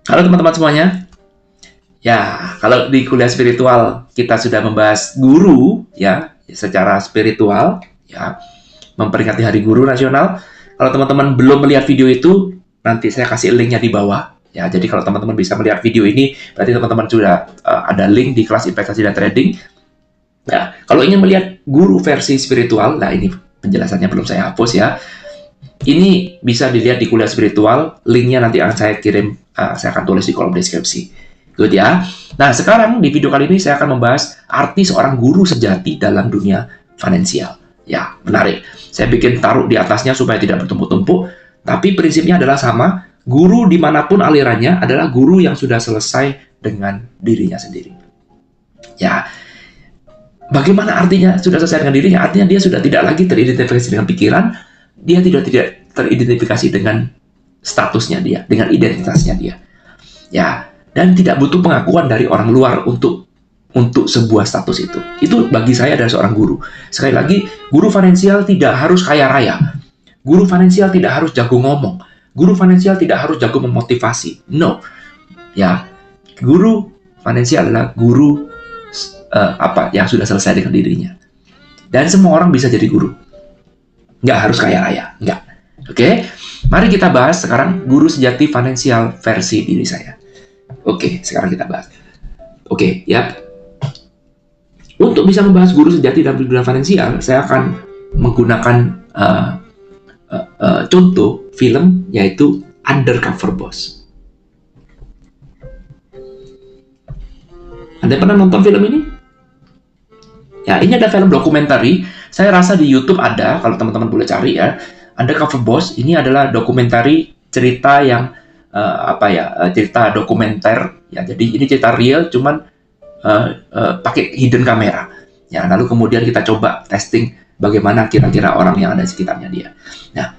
Halo teman-teman semuanya. Ya, kalau di kuliah spiritual kita sudah membahas guru ya secara spiritual ya, memperingati Hari Guru Nasional. Kalau teman-teman belum melihat video itu, nanti saya kasih linknya di bawah. Ya, jadi kalau teman-teman bisa melihat video ini, berarti teman-teman sudah ada link di kelas investasi dan trading. Nah, kalau ingin melihat guru versi spiritual, nah ini penjelasannya belum saya hapus ya. Ini bisa dilihat di kuliah spiritual, linknya nanti akan saya kirim, saya akan tulis di kolom deskripsi. Good ya. Nah, sekarang di video kali ini saya akan membahas arti seorang guru sejati dalam dunia finansial. Ya, menarik. Saya bikin taruh di atasnya supaya tidak bertumpuk-tumpuk, tapi prinsipnya adalah sama. Guru dimanapun alirannya adalah guru yang sudah selesai dengan dirinya sendiri. Ya, bagaimana artinya sudah selesai dengan dirinya? Artinya dia sudah tidak lagi teridentifikasi dengan pikiran, dia tidak teridentifikasi dengan statusnya dia, dengan identitasnya dia. Ya, dan tidak butuh pengakuan dari orang luar untuk sebuah status itu. Itu bagi saya adalah seorang guru. Sekali lagi, guru finansial tidak harus kaya raya. Guru finansial tidak harus jago ngomong. Guru finansial tidak harus jago memotivasi. No. Ya, guru finansial adalah guru yang sudah selesai dengan dirinya. Dan semua orang bisa jadi guru. Nggak harus kaya raya, nggak. Oke, mari kita bahas sekarang guru sejati finansial versi diri saya. Oke, sekarang kita bahas. Oke, ya. Untuk bisa membahas guru sejati dalam dunia finansial, saya akan menggunakan contoh film, yaitu Undercover Boss. Anda pernah nonton film ini? Ya, ini ada film dokumenter. Saya rasa di YouTube ada, kalau teman-teman boleh cari ya. Undercover Boss ini adalah dokumenter cerita yang cerita dokumenter ya. Jadi ini cerita real, cuman pakai hidden kamera. Ya, lalu kemudian kita coba testing bagaimana kira-kira orang yang ada di sekitarnya dia. Nah,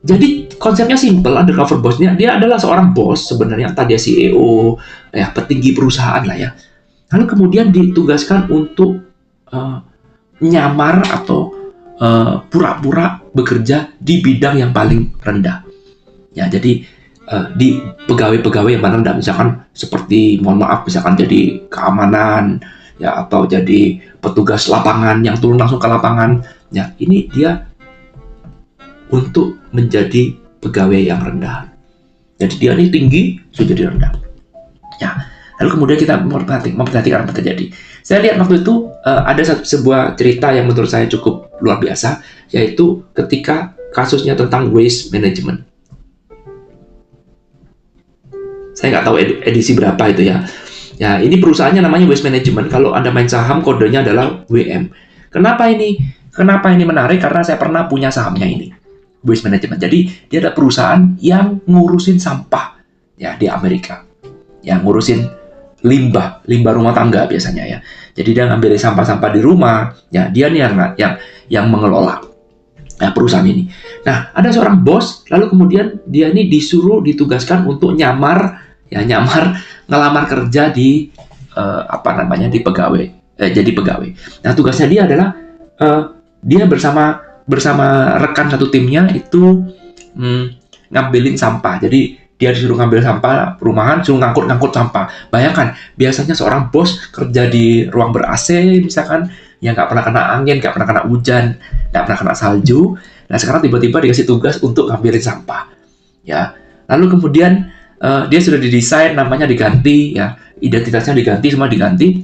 jadi konsepnya simple. Undercover Boss-nya dia adalah seorang bos sebenarnya, entah dia CEO, ya petinggi perusahaan lah ya. Lalu kemudian ditugaskan untuk nyamar atau pura-pura bekerja di bidang yang paling rendah. Ya, jadi di pegawai-pegawai yang paling rendah, misalkan seperti, mohon maaf, misalkan jadi keamanan, ya, atau jadi petugas lapangan yang turun langsung ke lapangan. Ya, ini dia untuk menjadi pegawai yang rendah. Jadi dia ini tinggi, sudah jadi rendah. Ya. Lalu kemudian kita memperhatikan apa terjadi. Saya lihat waktu itu ada sebuah cerita yang menurut saya cukup luar biasa, yaitu ketika kasusnya tentang waste management. Saya nggak tahu edisi berapa itu ya. Ya, ini perusahaannya namanya Waste Management. Kalau Anda main saham, kodenya adalah WM. Kenapa ini menarik? Karena saya pernah punya sahamnya ini, Waste Management. Jadi dia ada perusahaan yang ngurusin sampah ya di Amerika. Ya, ngurusin limbah rumah tangga biasanya ya. Jadi dia ngambil sampah-sampah di rumah, ya dia nih yang mengelola perusahaan ini. Nah, ada seorang bos, lalu kemudian dia ini ditugaskan untuk ngelamar kerja di di pegawai, jadi pegawai. Nah, tugasnya dia adalah dia bersama rekan satu timnya itu ngambilin sampah. Jadi dia disuruh ngambil sampah perumahan, suruh ngangkut sampah. Bayangkan, biasanya seorang bos kerja di ruang ber-AC, misalkan, yang nggak pernah kena angin, nggak pernah kena hujan, nggak pernah kena salju. Nah, sekarang tiba-tiba dikasih tugas untuk ngambilin sampah. Ya, lalu kemudian dia sudah didesain, namanya diganti, ya, identitasnya diganti, semua diganti.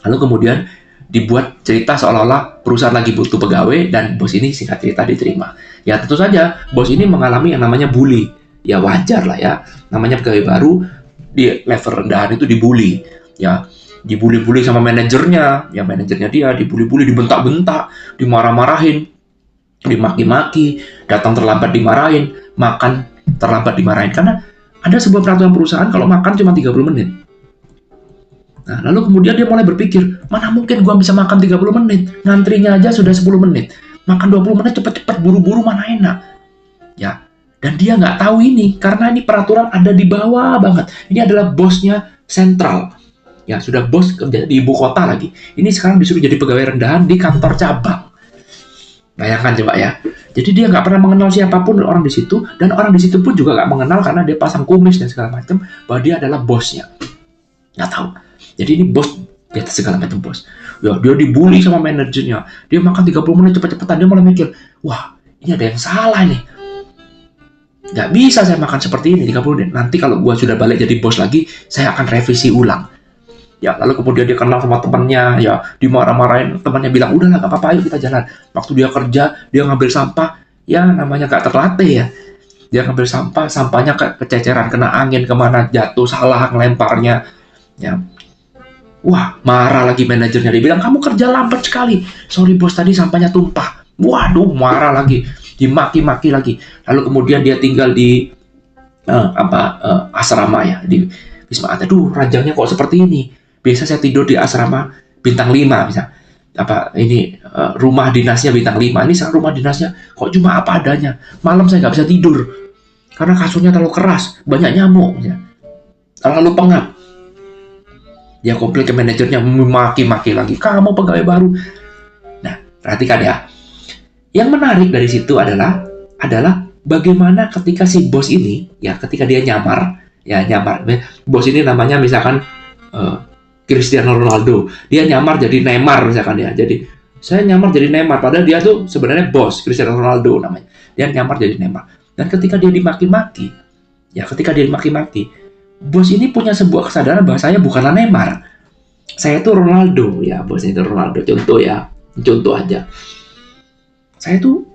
Lalu kemudian dibuat cerita seolah-olah perusahaan lagi butuh pegawai dan bos ini singkat cerita diterima. Ya, tentu saja bos ini mengalami yang namanya bully. Ya, wajar lah ya, namanya pegawai baru di level rendahan itu dibully, ya, dibully sama manajernya, ya manajernya dia dibully, dibentak-bentak, dimarah-marahin, dimaki-maki, datang terlambat dimarahin, makan terlambat dimarahin, karena ada sebuah peraturan perusahaan kalau makan cuma 30 menit. Nah, lalu kemudian dia mulai berpikir, mana mungkin gua bisa makan 30 menit, ngantrinya aja sudah 10 menit, makan 20 menit cepet-cepet, buru-buru mana enak, ya. Dan dia nggak tahu ini, karena ini peraturan ada di bawah banget. Ini adalah bosnya sentral. Ya, sudah bos kerja di ibu kota lagi. Ini sekarang disuruh jadi pegawai rendahan di kantor cabang. Bayangkan coba ya. Jadi dia nggak pernah mengenal siapapun orang di situ, dan orang di situ pun juga nggak mengenal karena dia pasang kumis dan segala macam bahwa dia adalah bosnya. Nggak tahu. Jadi ini bos di atas segala macam bos. Ya, dia dibully sama manajernya. Dia makan 30 menit cepet-cepetan. Dia malah mikir, wah ini ada yang salah nih. Nggak bisa saya makan seperti ini 30 menit. Nanti kalau gua sudah balik jadi bos lagi, saya akan revisi ulang. Ya, lalu kemudian dia kenal sama temannya, ya dimarah-marahin, temannya bilang, udahlah gak apa-apa, ayo kita jalan. Waktu dia kerja, dia ngambil sampah, ya namanya gak terlatih ya. Dia ngambil sampah, sampahnya kececeran, kena angin, kemana jatuh, salah ngelemparnya. Ya. Wah, marah lagi manajernya, dia bilang, kamu kerja lambat sekali. Sorry bos, tadi sampahnya tumpah. Waduh, marah lagi, dimaki-maki lagi. Lalu kemudian dia tinggal di asrama ya, di Wisma Atlet. Aduh, ranjangnya kok seperti ini. Biasa saya tidur di asrama bintang 5 misal. Rumah dinasnya bintang 5. Ini rumah dinasnya kok cuma apa adanya. Malam saya nggak bisa tidur karena kasurnya terlalu keras, banyak nyamuk ya. Terlalu pengap. Dia komplain ke manajernya, maki-maki lagi. Kamu pegawai baru. Nah, perhatikan ya. Yang menarik dari situ adalah bagaimana ketika si bos ini, ya ketika dia nyamar. Bos ini namanya misalkan Cristiano Ronaldo, dia nyamar jadi Neymar misalkan ya. Jadi saya nyamar jadi Neymar, padahal dia tuh sebenarnya bos Cristiano Ronaldo namanya. Dia nyamar jadi Neymar. Dan ketika dia dimaki-maki, bos ini punya sebuah kesadaran bahwa saya bukanlah Neymar. Saya itu Ronaldo, ya bosnya itu Ronaldo. Contoh aja. Saya itu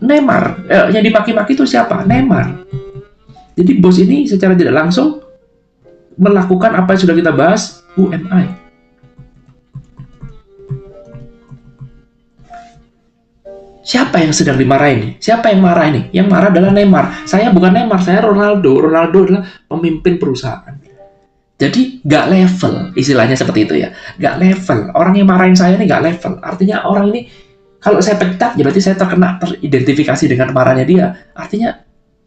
Neymar. Yang dimaki-maki itu siapa? Neymar. Jadi bos ini secara tidak langsung melakukan apa yang sudah kita bahas. Who am I? Siapa yang sedang dimarahin? Siapa yang marah ini? Yang marah adalah Neymar. Saya bukan Neymar, saya Ronaldo. Ronaldo adalah pemimpin perusahaan. Jadi nggak level, istilahnya seperti itu ya. Nggak level. Orang yang marahin saya ini nggak level. Artinya orang ini, kalau saya pecat, ya berarti saya teridentifikasi dengan marahnya dia. Artinya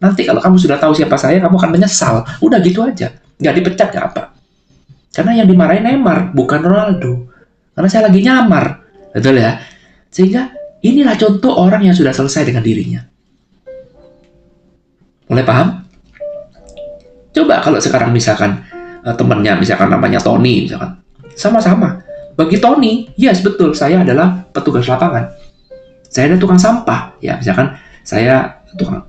nanti kalau kamu sudah tahu siapa saya, kamu akan menyesal. Udah gitu aja. Nggak dipecat nggak apa. Karena yang dimarahin Neymar, bukan Ronaldo. Karena saya lagi nyamar. Betul ya? Sehingga inilah contoh orang yang sudah selesai dengan dirinya. Mulai paham? Coba kalau sekarang misalkan temannya, misalkan namanya Tony, misalkan. Sama-sama. Bagi Tony, yes betul, saya adalah petugas lapangan. Saya adalah tukang sampah. Ya, misalkan saya tukang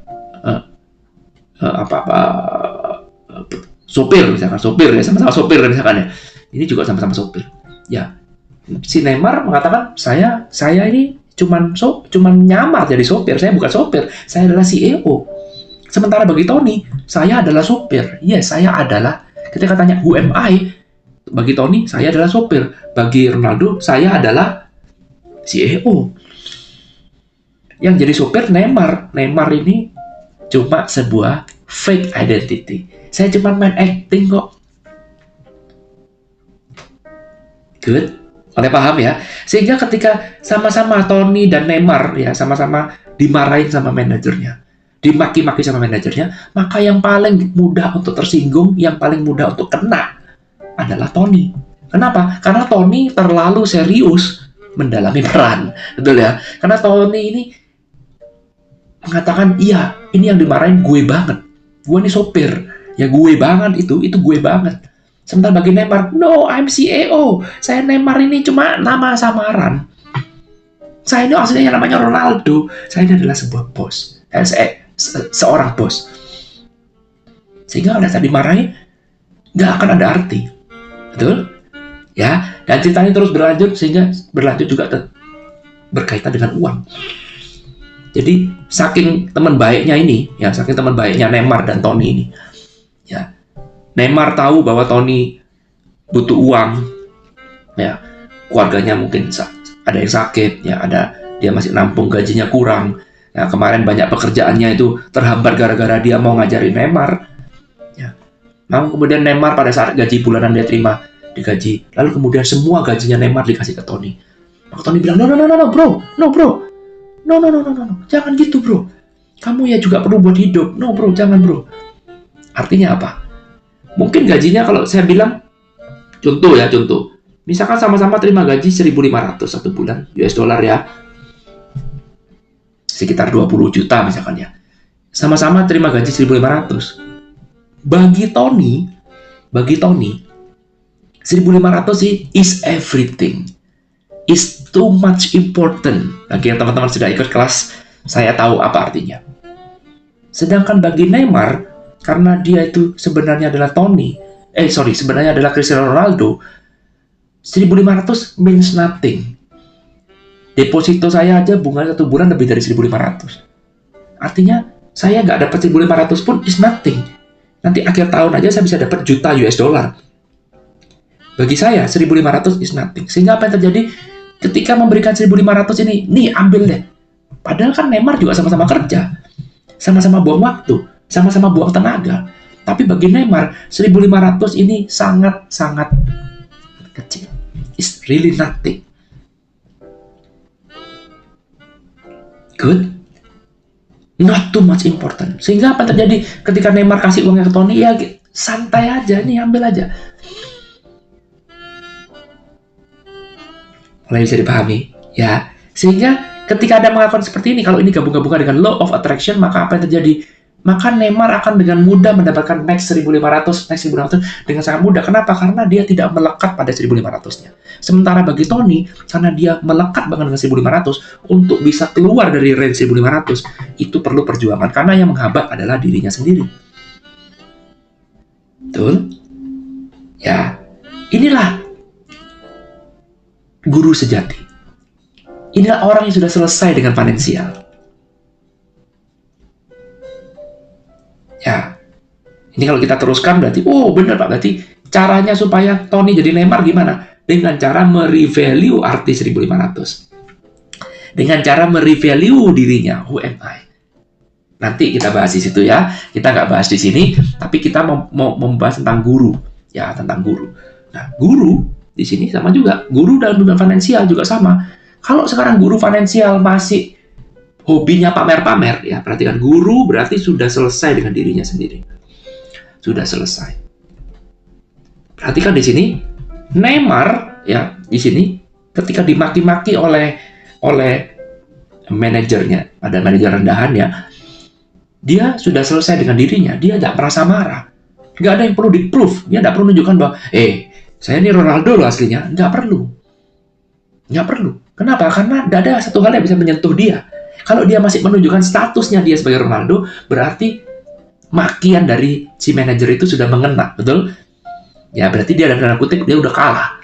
sopir ya, sama-sama sopir misalkan ya. Ini juga sama-sama sopir. Ya, si Neymar mengatakan saya ini cuman nyamar jadi sopir, saya bukan sopir, saya adalah CEO. Sementara bagi Tony, saya adalah sopir. Yes, saya adalah. Ketika tanya who am I, bagi Tony saya adalah sopir. Bagi Ronaldo saya adalah CEO. Yang jadi sopir Neymar. Neymar ini cuma sebuah fake identity. Saya cuma main acting kok. Good? Oleh paham ya? Sehingga ketika sama-sama Tony dan Neymar ya sama-sama dimarahin sama manajernya, dimaki-maki sama manajernya, maka yang paling mudah untuk tersinggung, yang paling mudah untuk kena adalah Tony. Kenapa? Karena Tony terlalu serius mendalami peran. Betul ya? Karena Tony ini mengatakan, iya, ini yang dimarahin gue banget. Gue nih sopir. Ya gue banget itu gue banget. Sementara bagi Neymar, no, I'm CEO. Saya Neymar ini cuma nama samaran. Saya ini aslinya namanya Ronaldo. Saya ini adalah sebuah bos. Seorang bos. Sehingga pada saat dimarahin, nggak akan ada arti. Betul? Ya, dan ceritanya terus berlanjut, sehingga berlanjut juga berkaitan dengan uang. Jadi, saking teman baiknya ini, ya, saking teman baiknya Neymar dan Tony ini, ya, Neymar tahu bahwa Tony butuh uang, ya, keluarganya mungkin ada yang sakit, ya, dia masih nampung, gajinya kurang, ya, kemarin banyak pekerjaannya itu terhambat gara-gara dia mau ngajarin Neymar, ya, kemudian Neymar pada saat gaji bulanan dia terima digaji, lalu kemudian semua gajinya Neymar dikasih ke Tony. Maka Tony bilang, no bro, jangan gitu bro, kamu ya juga perlu buat hidup, no bro, jangan bro. Artinya apa? Mungkin gajinya kalau saya bilang, contoh, misalkan sama-sama terima gaji 1.500 satu bulan, US dollar ya. sekitar 20 juta misalkan ya. Sama-sama terima gaji 1.500. Bagi Tony 1.500 sih is everything. Is too much important. Bagi yang teman-teman sudah ikut kelas, saya tahu apa artinya. Sedangkan bagi Neymar, karena dia itu sebenarnya adalah sebenarnya adalah Cristiano Ronaldo, 1.500 means nothing. Deposito saya aja bunga 1 bulan lebih dari 1.500. Artinya, saya nggak dapat 1.500 pun is nothing. Nanti akhir tahun aja saya bisa dapat juta US dollar. Bagi saya, 1.500 is nothing. Sehingga apa yang terjadi ketika memberikan 1.500 ini, nih ambil deh. Padahal kan Neymar juga sama-sama kerja. Sama-sama buang waktu. Sama-sama buang tenaga. Tapi bagi Neymar, 1.500 ini sangat-sangat kecil. It's really nothing. Good? Not too much important. Sehingga apa yang terjadi ketika Neymar kasih uangnya ke Tony, ya santai aja, nih ambil aja. Mulai bisa dipahami, ya. Sehingga ketika ada mengakukan seperti ini, kalau ini gabung-gabungkan dengan law of attraction, maka apa yang terjadi? Maka Neymar akan dengan mudah mendapatkan next 1.500 dengan sangat mudah. Kenapa? Karena dia tidak melekat pada 1.500-nya. Sementara bagi Tony, karena dia melekat banget dengan 1.500, untuk bisa keluar dari range 1.500, itu perlu perjuangan. Karena yang menghambat adalah dirinya sendiri. Betul? Ya, inilah guru sejati. Inilah orang yang sudah selesai dengan finansial. Ya, ini kalau kita teruskan berarti, benar Pak, berarti caranya supaya Tony jadi Neymar gimana? Dengan cara merevalue arti 1.500. Dengan cara merevalue dirinya, who am I? Nanti kita bahas di situ ya. Kita nggak bahas di sini, tapi kita mau membahas tentang guru. Ya, tentang guru. Nah, guru di sini sama juga. Guru dalam dunia finansial juga sama. Kalau sekarang guru finansial masih hobinya pamer-pamer, ya perhatikan, guru berarti sudah selesai dengan dirinya sendiri. Sudah selesai. Perhatikan di sini, Neymar ya di sini ketika dimaki-maki oleh manajernya, ada manajer rendahan ya, dia sudah selesai dengan dirinya, dia tidak merasa marah. Nggak ada yang perlu di-proof, dia tidak perlu menunjukkan bahwa, saya ini Ronaldo loh aslinya, nggak perlu. Nggak perlu. Kenapa? Karena tidak ada satu hal yang bisa menyentuh dia. Kalau dia masih menunjukkan statusnya dia sebagai Ronaldo, berarti makian dari si manajer itu sudah mengena, betul? Ya, berarti dia dalam tanda kutip dia udah kalah.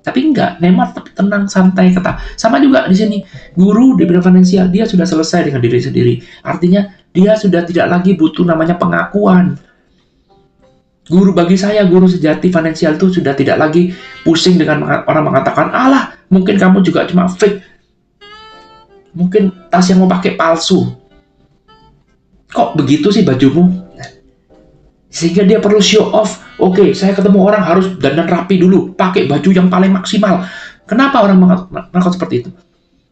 Tapi enggak, Neymar tetap tenang, santai, kata. Sama juga di sini, guru di bidang finansial, dia sudah selesai dengan diri sendiri. Artinya, dia sudah tidak lagi butuh namanya pengakuan. Guru bagi saya, guru sejati finansial itu sudah tidak lagi pusing dengan orang mengatakan, alah, mungkin kamu juga cuma fake. Mungkin tas yang mau pakai palsu. Kok begitu sih bajumu? Sehingga dia perlu show off. Oke, saya ketemu orang harus dandan rapi dulu, pakai baju yang paling maksimal. Kenapa orang melakukan seperti itu?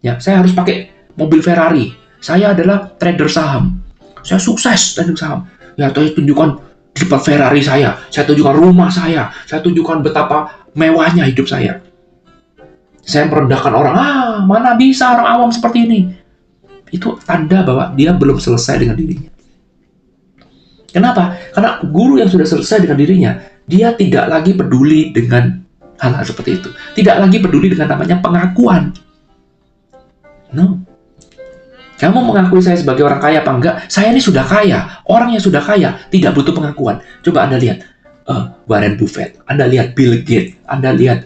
Ya, saya harus pakai mobil Ferrari. Saya adalah trader saham. Saya sukses trader saham. Ya, saya tunjukkan di depan Ferrari saya tunjukkan rumah saya tunjukkan betapa mewahnya hidup saya. Saya merendahkan orang, mana bisa orang awam seperti ini. Itu tanda bahwa dia belum selesai dengan dirinya. Kenapa? Karena guru yang sudah selesai dengan dirinya, dia tidak lagi peduli dengan hal-hal seperti itu. Tidak lagi peduli dengan namanya pengakuan. No. Kamu mengakui saya sebagai orang kaya apa enggak? Saya ini sudah kaya. Orang yang sudah kaya tidak butuh pengakuan. Coba Anda lihat Warren Buffett, Anda lihat Bill Gates, Anda lihat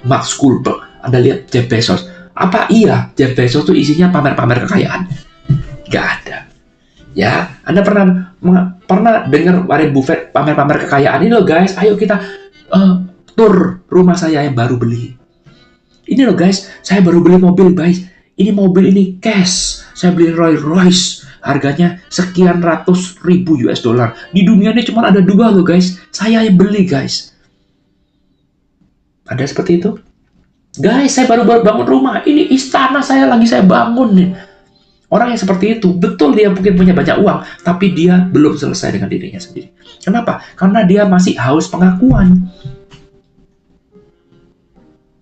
Mark Zuckerberg, Anda lihat Jeff Bezos. Apa iya Jeff Bezos itu isinya pamer-pamer kekayaan? Gak ada. Ya, Anda pernah dengar Warren Buffett pamer-pamer kekayaan? Ini loh guys, ayo kita tur rumah saya yang baru beli. Ini loh guys, saya baru beli mobil guys. Ini mobil ini cash. Saya beli Rolls Royce. Harganya sekian ratus ribu US dollar. Di dunia ini cuma ada 2 loh guys. Saya yang beli guys. Ada seperti itu? Guys, saya baru bangun rumah. Ini istana saya bangun nih. Orang yang seperti itu, betul dia mungkin punya banyak uang, tapi dia belum selesai dengan dirinya sendiri. Kenapa? Karena dia masih haus pengakuan.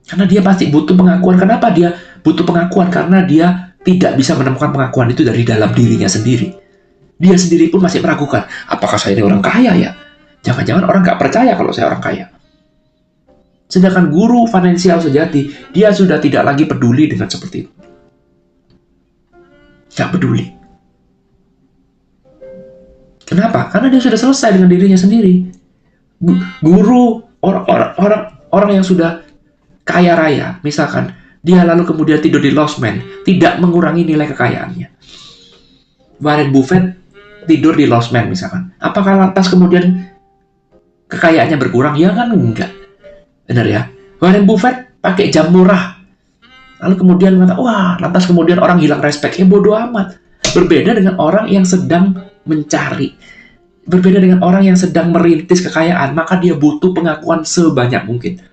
Karena dia pasti butuh pengakuan. Kenapa dia butuh pengakuan? Karena dia tidak bisa menemukan pengakuan itu dari dalam dirinya sendiri. Dia sendiri pun masih meragukan, apakah saya ini orang kaya ya? Jangan-jangan orang nggak percaya kalau saya orang kaya. Sedangkan guru finansial sejati, dia sudah tidak lagi peduli dengan seperti itu. Nggak peduli. Kenapa? Karena dia sudah selesai dengan dirinya sendiri. Guru, orang yang sudah kaya raya, misalkan, dia lalu kemudian tidur di losmen, tidak mengurangi nilai kekayaannya. Warren Buffett tidur di losmen misalkan. Apakah lantas kemudian kekayaannya berkurang? Ya kan enggak. Benar ya? Warren Buffett pakai jam murah. Lalu kemudian mengatakan, wah, lantas kemudian orang hilang respect. Ya bodoh amat. Berbeda dengan orang yang sedang mencari. Berbeda dengan orang yang sedang merintis kekayaan. Maka dia butuh pengakuan sebanyak mungkin.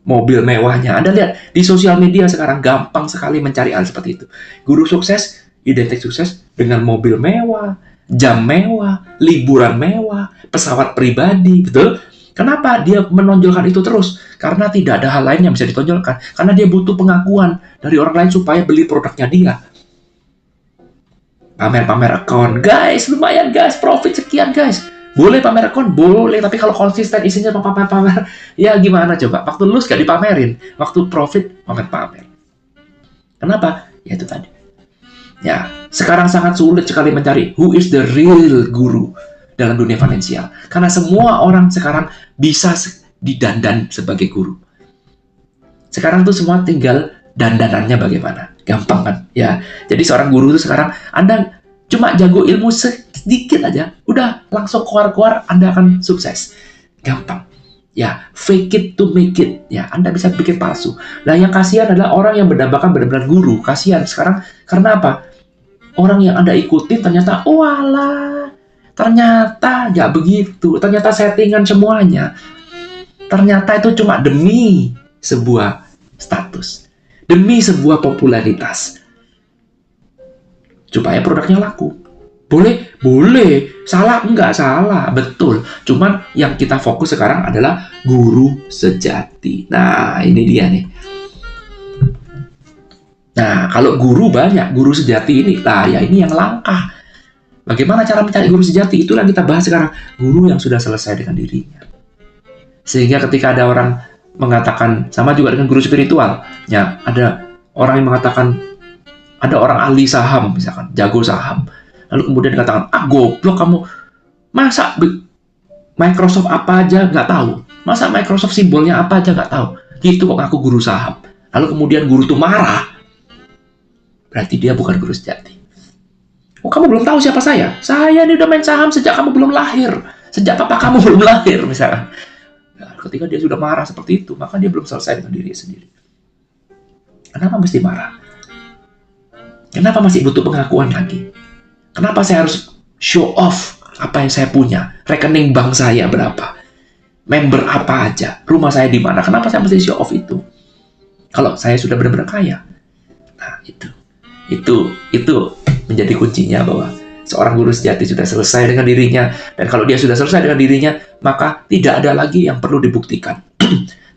Mobil mewahnya. Anda lihat, di sosial media sekarang gampang sekali mencari hal seperti itu. Guru sukses, identik sukses dengan mobil mewah, jam mewah, liburan mewah, pesawat pribadi, betul? Kenapa dia menonjolkan itu terus? Karena tidak ada hal lain yang bisa ditonjolkan. Karena dia butuh pengakuan dari orang lain supaya beli produknya dia. Pamer-pamer account. Guys, lumayan guys, profit sekian guys. Boleh pamer account? Boleh. Tapi kalau konsisten isinya pamer-pamer, ya gimana coba? Waktu lulus gak dipamerin. Waktu profit, pamer-pamer. Kenapa? Ya itu tadi. Ya, sekarang sangat sulit sekali mencari who is the real guru dalam dunia finansial. Karena semua orang sekarang bisa didandan sebagai guru. Sekarang tuh semua tinggal dandanannya bagaimana. Gampang kan? Ya. Jadi seorang guru itu sekarang, Anda cuma jago ilmu sedikit aja, udah langsung keluar-keluar, Anda akan sukses. Gampang. Ya, fake it to make it. Ya, Anda bisa bikin palsu. Nah, yang kasihan adalah orang yang berdambakan benar-benar guru. Kasihan sekarang. Karena apa? Orang yang Anda ikutin ternyata, walah, ternyata nggak begitu. Ternyata settingan semuanya. Ternyata itu cuma demi sebuah status. Demi sebuah popularitas. Supaya produknya laku. Boleh? Boleh. Salah? Enggak salah. Betul. Cuman yang kita fokus sekarang adalah guru sejati. Nah, ini dia nih. Nah, kalau guru banyak, guru sejati ini, nah ya ini yang langka. Bagaimana cara mencari guru sejati? Itulah yang kita bahas sekarang. Guru yang sudah selesai dengan dirinya. Sehingga ketika ada orang mengatakan, sama juga dengan guru spiritual, ya ada orang yang mengatakan, ada orang ahli saham, misalkan, jago saham. Lalu kemudian dikatakan, goblok kamu, masa Microsoft apa aja nggak tahu? Masa Microsoft simbolnya apa aja nggak tahu? Gitu kok aku guru saham. Lalu kemudian guru itu marah. Berarti dia bukan guru sejati. Oh, kamu belum tahu siapa saya? Saya ini udah main saham sejak kamu belum lahir. Sejak papa kamu belum lahir, misalkan. Nah, ketika dia sudah marah seperti itu, maka dia belum selesai dengan dirinya sendiri. Kenapa mesti marah? Kenapa masih butuh pengakuan lagi? Kenapa saya harus show off apa yang saya punya? Rekening bank saya berapa? Member apa aja? Rumah saya di mana? Kenapa saya mesti show off itu? Kalau saya sudah benar-benar kaya. Nah, itu menjadi kuncinya bahwa seorang guru sejati sudah selesai dengan dirinya. Dan kalau dia sudah selesai dengan dirinya, maka tidak ada lagi yang perlu dibuktikan.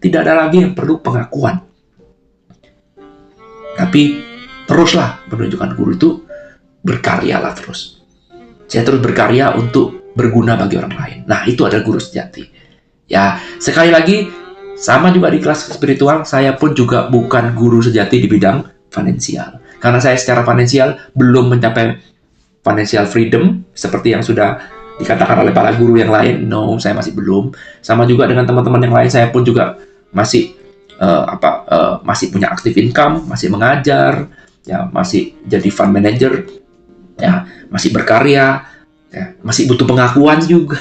Tidak ada lagi yang perlu pengakuan. Tapi teruslah menunjukkan guru itu, berkaryalah terus. Saya terus berkarya untuk berguna bagi orang lain. Nah, itu adalah guru sejati. Ya, sekali lagi, sama juga di kelas spiritual, saya pun juga bukan guru sejati di bidang finansial. Karena saya secara finansial belum mencapai financial freedom, seperti yang sudah dikatakan oleh para guru yang lain. No, saya masih belum. Sama juga dengan teman-teman yang lain, saya pun juga masih masih punya active income, masih mengajar, ya masih jadi fund manager, ya masih berkarya, ya masih butuh pengakuan juga,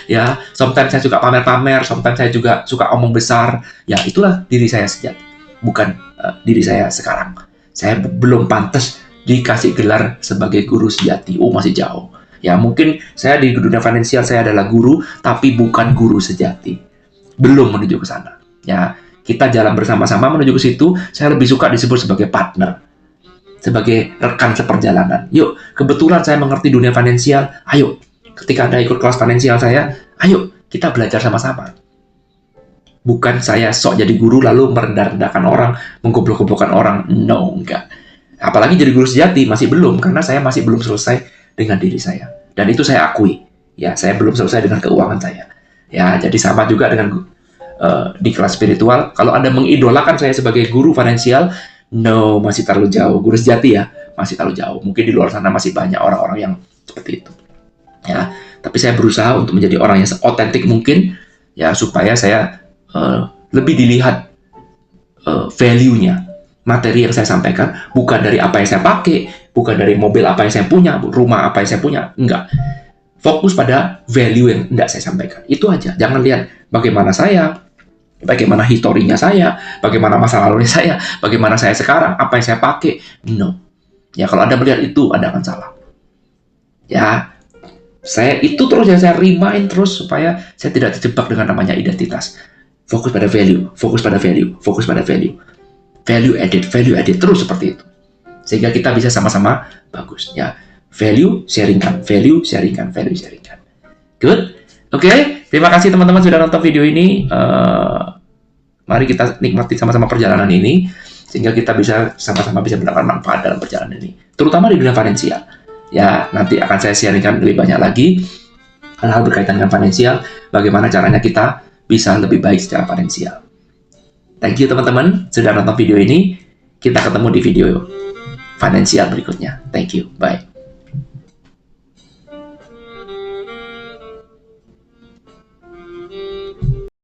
ya sometimes saya suka pamer-pamer, sometimes saya juga suka omong besar, ya itulah diri saya sejati, bukan diri saya sekarang. Saya belum pantas dikasih gelar sebagai guru sejati. Oh, masih jauh. Ya mungkin saya di dunia finansial saya adalah guru, tapi bukan guru sejati. Belum menuju ke sana. Ya, kita jalan bersama-sama menuju ke situ. Saya lebih suka disebut sebagai partner, sebagai rekan seperjalanan. Yuk, kebetulan saya mengerti dunia finansial. Ayo, ketika Anda ikut kelas finansial saya, ayo kita belajar sama-sama. Bukan saya sok jadi guru lalu merendah-rendahkan orang, menggoblok-goblokkan orang. No, enggak. Apalagi jadi guru sejati masih belum, karena saya masih belum selesai dengan diri saya. Dan itu saya akui. Ya, saya belum selesai dengan keuangan saya. Ya, jadi sama juga dengan di kelas spiritual. Kalau Anda mengidolakan saya sebagai guru finansial, no, masih terlalu jauh. Guru sejati ya, masih terlalu jauh. Mungkin di luar sana masih banyak orang-orang yang seperti itu. Ya, tapi saya berusaha untuk menjadi orang yang seotentik mungkin, ya, supaya saya lebih dilihat value-nya. Materi yang saya sampaikan bukan dari apa yang saya pakai, bukan dari mobil apa yang saya punya, rumah apa yang saya punya, enggak. Fokus pada value yang enggak saya sampaikan. Itu aja. Jangan lihat bagaimana saya, bagaimana historinya saya, bagaimana masa lalunya saya, bagaimana saya sekarang, apa yang saya pakai. No. Ya, kalau Anda melihat itu, Anda akan salah. Ya, saya itu terus yang saya remind terus supaya saya tidak terjebak dengan namanya identitas. Fokus pada value, fokus pada value, fokus pada value. Value added terus seperti itu. Sehingga kita bisa sama-sama bagus. Ya, value sharingkan, value sharingkan, value sharingkan. Good? Oke, terima kasih teman-teman sudah nonton video ini. Mari kita nikmati sama-sama perjalanan ini, sehingga kita bisa sama-sama bisa mendapatkan manfaat dalam perjalanan ini. Terutama di dunia finansial. Ya, nanti akan saya sharingkan lebih banyak lagi hal-hal berkaitan dengan finansial, bagaimana caranya kita bisa lebih baik secara finansial. Thank you teman-teman sudah nonton video ini. Kita ketemu di video finansial berikutnya. Thank you. Bye.